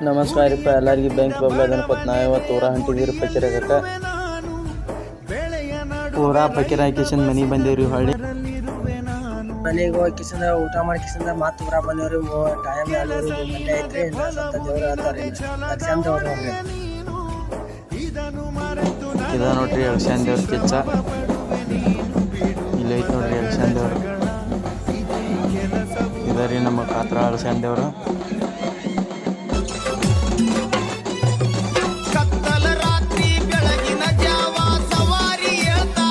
ನಮಸ್ಕಾರ ರೀಪ್ಪ ಎಲ್ಲರಿಗೆ ಬ್ಯಾಂಕ್ ಬಬ್ಲದ ಅನ್ಕೋತ ನಾವಿವತ್ತು ಊರ ಹೊಂಟಿದ್ದೀರಿ ಪಕಿರಾಗಕ್ಕ ಊರ ಪಕಿರ ಹಾಕಿಸಿಂದ ಮನೆಗೆ ಬಂದೇವ್ರಿ ಹೊಳ್ಳಿ ಮನೆಗೆ ಹೋಗಿ ಕಿಸಿಂದ ಊಟ ಮಾಡಿ ಕಿಸಿಂದ ಮತ್ತೆ ಊರ ಬಂದೇವ್ರಿ ಟೈಮ್ 2 ಗಂಟೆ ಐತ್ರಿ ಇನ್ನ ಸತ್ತ ದೇವ್ರು ಹೇಳ್ತಾವ್ರಿ ಲಕ್ಷಾಂತ ದೇವ್ರು ನೋಡ್ರಿ ಇದ ನೋಡ್ರಿ ಯಕ್ಷಾನ್ ದೇವ್ರ ಕಿಚ್ಚ ಇಲ್ಲಿ ಐತಿ ನೋಡ್ರಿ ಯಕ್ಷಾನ್ ದೇವ್ರು ಇದರಿ ನಮ್ಮ ಕಾತ್ರ ಯಕ್ಷಾನ್ ದೇವ್ರು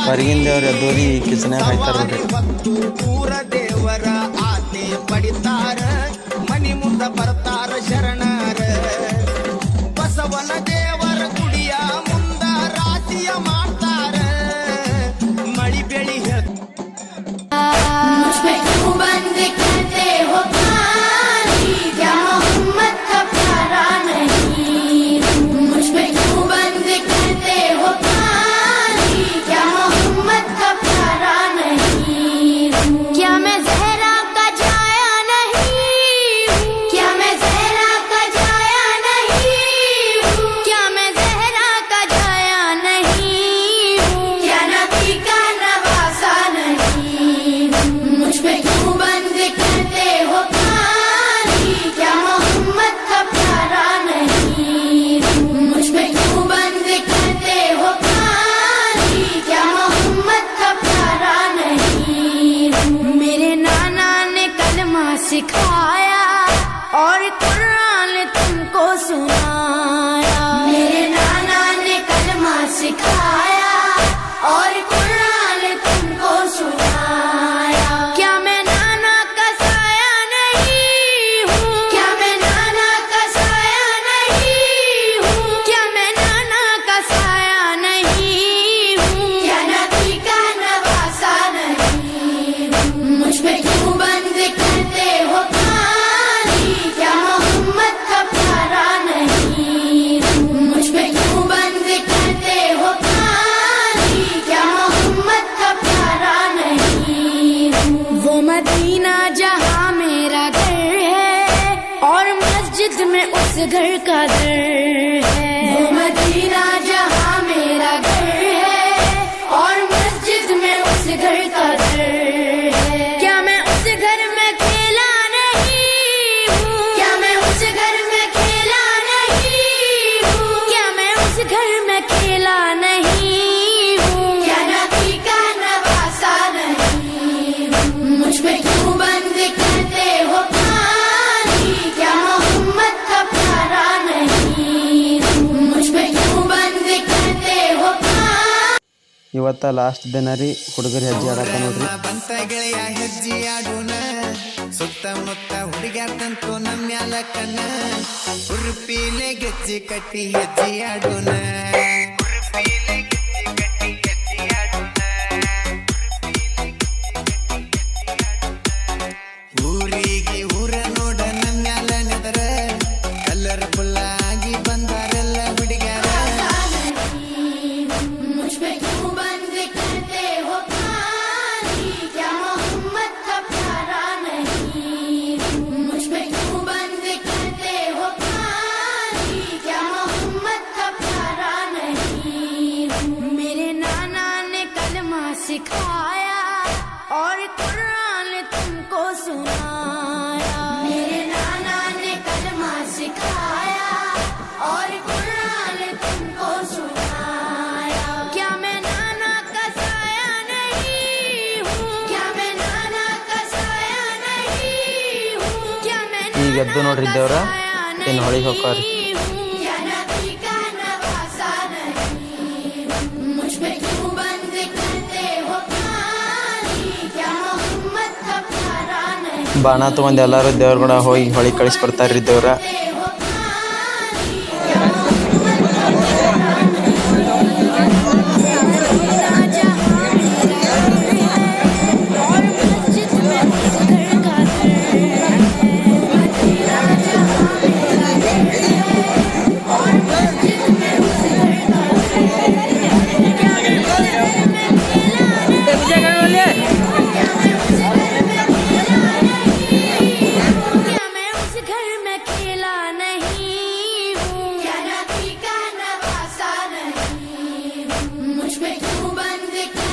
ಹೊರಗಿನ ದೇವ್ರು ಎದ್ದೋರಿ ಈ ಕಿಚನ್ಯಾಗ ಹಾಯ್ತಾರ ಊರ ದೇವರ ಆಜ್ಞೆ ಪಡಿತಾರ ಮನಿ ಮುಂದ ಬರ್ತಾರ ಶರಣರ ಬಸವನ ದೇವರ ಗುಡಿಯ ಮುಂದ ರಾತಿಯ ಮಾಡ್ತಾರ ಮಳಿ ಬೆಳಿ सिखाया और कुरान तुमको सुनाया मेरे नाना ने कलमा सिखाया और कुरान तुमको सुनाया क्या मैं नाना का साया नहीं हूँ क्या मैं नाना का साया नहीं हूँ क्या मैं नाना का साया नहीं हूँ क्या नबी का नवासा नहीं हूँ मुझ पे क्यों बंद करते मदीना जहाँ मेरा घर है और मस्जिद में उस घर का दर है वो मदीना जहाँ मेरा घर है और मस्जिद में उस घर का दर है क्या मैं उस घर में खेला नहीं हूँ क्या मैं उस घर में खेला नहीं हूँ क्या मैं उस घर में खेला नहीं हूँ क्या नबी का नवासा नहीं मुझ पे क्यों बंद करते हो पानी क्या मोहम्मद का प्यारा नहीं मुझ पे क्यों बंद करते हो ಇವತ್ತ ಲಾಸ್ಟ್ ದಿನ ರೀ ಹುಡುಗರು ಹೆಜ್ಜೆ ಆಡಕ ನೋಡ್ರಿ ಬಂತ ಗೆಳೆಯ ಹೆಜ್ಜೆ ಆಡೋಣ ಸುತ್ತಮುತ್ತ ಹುಡುಗ್ಯಾರ್ದಂತೂ ನಮ್ಯಾಲ ಕಣ್ಣ ಉರುಪಿಲೆ ಗೆಜ್ಜೆ ಕಟ್ಟಿ ಹೆಜ್ಜೆ ಆಡೋಣ ಊರಿಗೆ ಊರ ನೋಡ ನಮ್ಯಾಲ ನೆದರ ಕಲ್ಲರ್ ಫುಲ್ ಆಗಿ ಬಂದಾರೆಲ್ಲ ಹುಡುಗ್ಯಾರ मुझ पे क्यों बंद करते हो पानी क्या मोहम्मद का प्यारा नहीं मुझ पे क्यों बंद करते हो पानी क्या मोहम्मद का प्यारा नहीं मेरे नाना ने कलमा सिखाया और कुरान तुमको सुनाया मेरे नाना ने कलमा सिखाया और कुरान तुमको सुनाया क्या मैं नाना का साया नहीं हूँ क्या मैं नाना का साया नहीं हूँ क्या मैं ಈಗ ಎದ್ದು ನೋಡ್ರಿ ದೇವ್ರ ಇನ್ನು ಹೊಳಿಗೆ ಹೋಗ್ತಾವ್ರಿ क्या नबी का नवासा नहीं मुझ पे क्यों बंद करते हो पानी क्या मोहम्मद का प्यारा नहीं ಬಾಣ ತಗೊಂಡ್ ಎಲ್ಲಾರು ದೇವ್ರ ಕೂಡ ಹೋಗಿ ಹೊಳಿ ಕಳಿಸಿ ಬರ್ತಾರ್ರಿ ದೇವ್ರ क्या मैं उस घर में खेला पे क्यों बंद करते